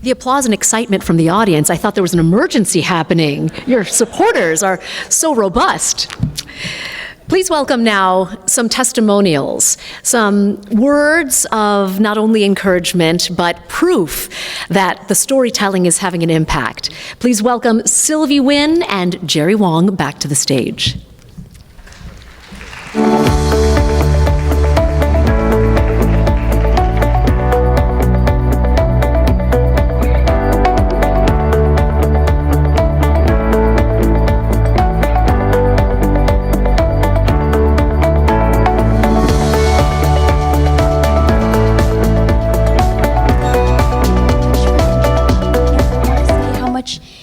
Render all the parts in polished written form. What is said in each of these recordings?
The applause and excitement from the audience, I thought there was an emergency happening. Your supporters are so robust. Please welcome now some testimonials, some words of not only encouragement, but proof that the storytelling is having an impact. Please welcome Sylvie Wynn and Jerry Wong back to the stage.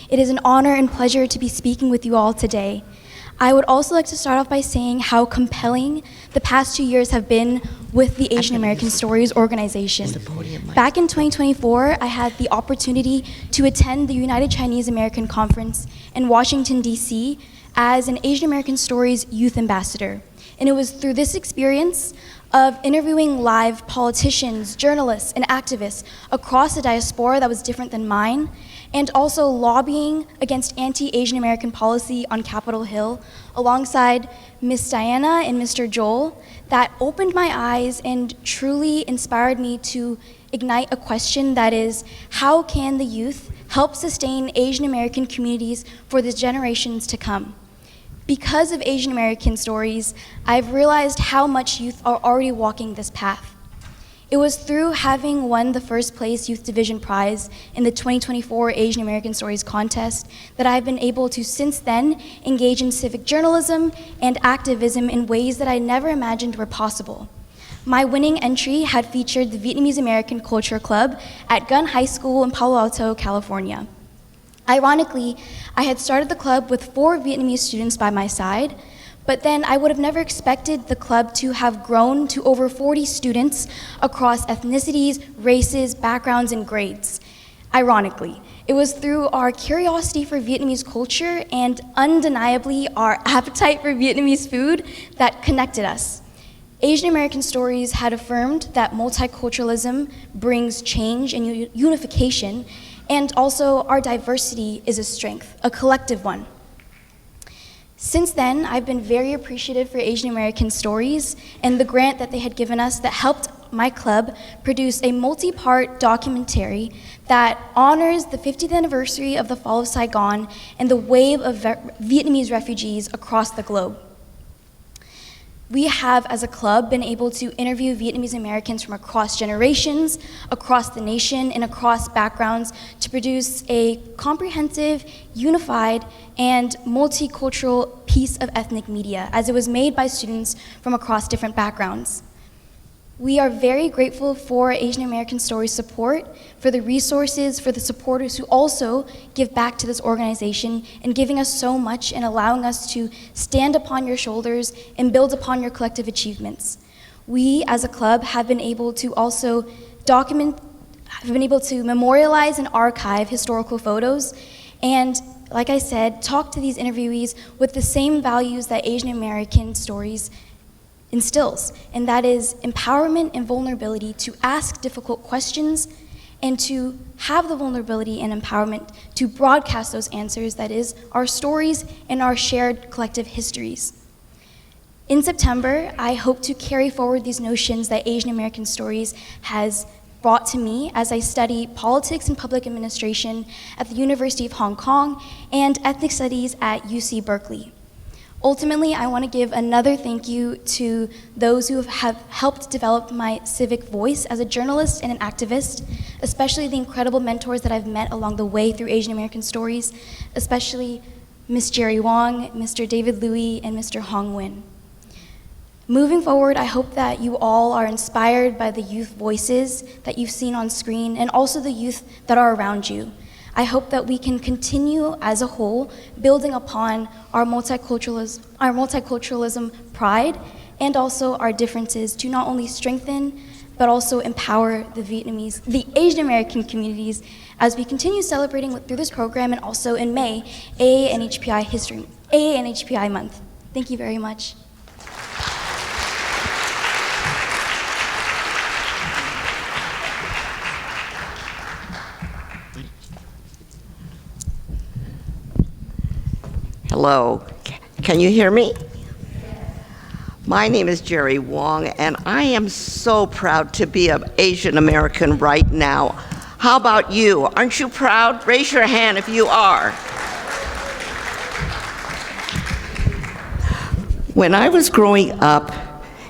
It is an honor and pleasure to be speaking with you all today. I would also like to start off by saying how compelling the past 2 years have been with the Asian American Stories organization. Back in 2024, I had the opportunity to attend the United Chinese American Conference in Washington, D.C. as an Asian American Stories youth ambassador. And it was through this experience of interviewing live politicians, journalists, and activists across the diaspora that was different than mine, and also lobbying against anti-Asian American policy on Capitol Hill alongside Miss Diana and Mr. Joel, that opened my eyes and truly inspired me to ignite a question that is, how can the youth help sustain Asian American communities for the generations to come? Because of Asian American Stories, I've realized how much youth are already walking this path. It was through having won the first place Youth Division Prize in the 2024 Asian American Stories contest that I've been able to since then engage in civic journalism and activism in ways that I never imagined were possible. My winning entry had featured the Vietnamese American Culture Club at Gunn High School in Palo Alto, California. Ironically, I had started the club with 4 Vietnamese students by my side, but then I would have never expected the club to have grown to over 40 students across ethnicities, races, backgrounds, and grades. Ironically, it was through our curiosity for Vietnamese culture and undeniably our appetite for Vietnamese food that connected us. Asian American Stories had affirmed that multiculturalism brings change and unification, and also our diversity is a strength, a collective one. Since then, I've been very appreciative for Asian American Stories and the grant that they had given us that helped my club produce a multi-part documentary that honors the 50th anniversary of the fall of Saigon and the wave of Vietnamese refugees across the globe. We have, as a club, been able to interview Vietnamese Americans from across generations, across the nation, and across backgrounds to produce a comprehensive, unified, and multicultural piece of ethnic media, as it was made by students from across different backgrounds. We are very grateful for Asian American Stories support, for the resources, for the supporters who also give back to this organization and giving us so much and allowing us to stand upon your shoulders and build upon your collective achievements. We, as a club, have been able to also memorialize and archive historical photos, and like I said, talk to these interviewees with the same values that Asian American Stories instills, and that is empowerment and vulnerability to ask difficult questions and to have the vulnerability and empowerment to broadcast those answers, that is, our stories and our shared collective histories. In September, I hope to carry forward these notions that Asian American Stories has brought to me as I study politics and public administration at the University of Hong Kong and ethnic studies at UC Berkeley. Ultimately, I want to give another thank you to those who have helped develop my civic voice as a journalist and an activist, especially the incredible mentors that I've met along the way through Asian American Stories, especially Ms. Jerry Wong, Mr. David Louie, and Mr. Hong Nguyen. Moving forward, I hope that you all are inspired by the youth voices that you've seen on screen and also the youth that are around you. I hope that we can continue as a whole building upon our multiculturalism pride and also our differences to not only strengthen but also empower the Asian American communities as we continue celebrating through this program and also in May, AA and HPI Month. Thank you very much. Hello. Can you hear me? My name is Jerry Wong, and I am so proud to be an Asian American right now. How about you? Aren't you proud? Raise your hand if you are. When I was growing up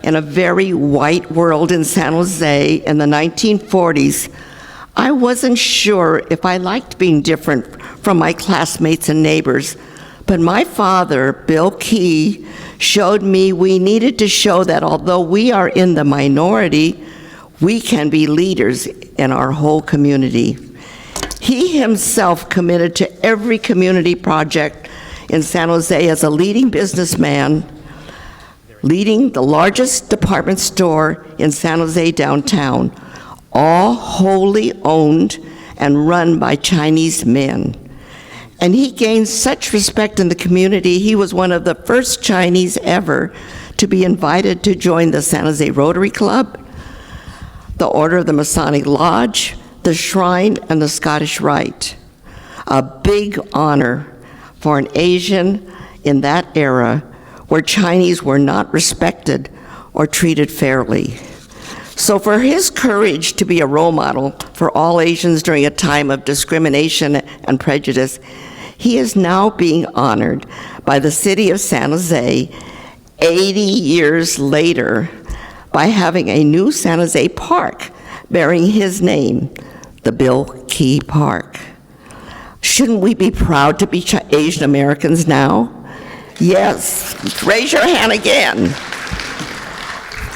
in a very white world in San Jose in the 1940s, I wasn't sure if I liked being different from my classmates and neighbors. But my father, Bill Key, showed me we needed to show that although we are in the minority, we can be leaders in our whole community. He himself committed to every community project in San Jose as a leading businessman, leading the largest department store in San Jose downtown, all wholly owned and run by Chinese men. And he gained such respect in the community, he was one of the first Chinese ever to be invited to join the San Jose Rotary Club, the Order of the Masonic Lodge, the Shrine, and the Scottish Rite. A big honor for an Asian in that era where Chinese were not respected or treated fairly. So for his courage to be a role model for all Asians during a time of discrimination and prejudice, he is now being honored by the city of San Jose 80 years later by having a new San Jose park bearing his name, the Bill Key Park. Shouldn't we be proud to be Asian Americans now? Yes, raise your hand again.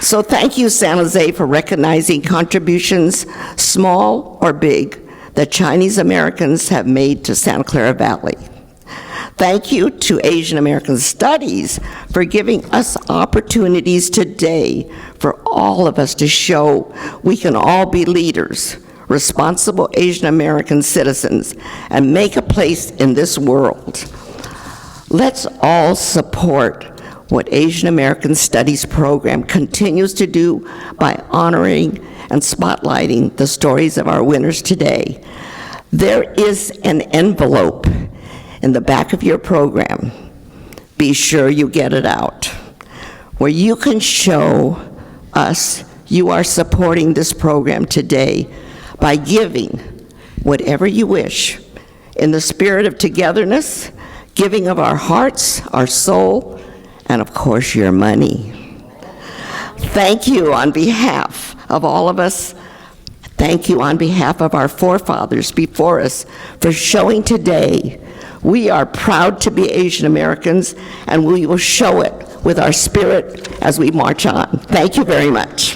So thank you, San Jose, for recognizing contributions, small or big, that Chinese Americans have made to Santa Clara Valley. Thank you to Asian American Studies for giving us opportunities today for all of us to show we can all be leaders, responsible Asian American citizens, and make a place in this world. Let's all support what Asian American Studies program continues to do by honoring and spotlighting the stories of our winners today. There is an envelope in the back of your program. Be sure you get it out, where you can show us you are supporting this program today by giving whatever you wish in the spirit of togetherness, giving of our hearts, our soul, and of course your money. Thank you on behalf of all of us. Thank you on behalf of our forefathers before us for showing today we are proud to be Asian Americans, and we will show it with our spirit as we march on. Thank you very much.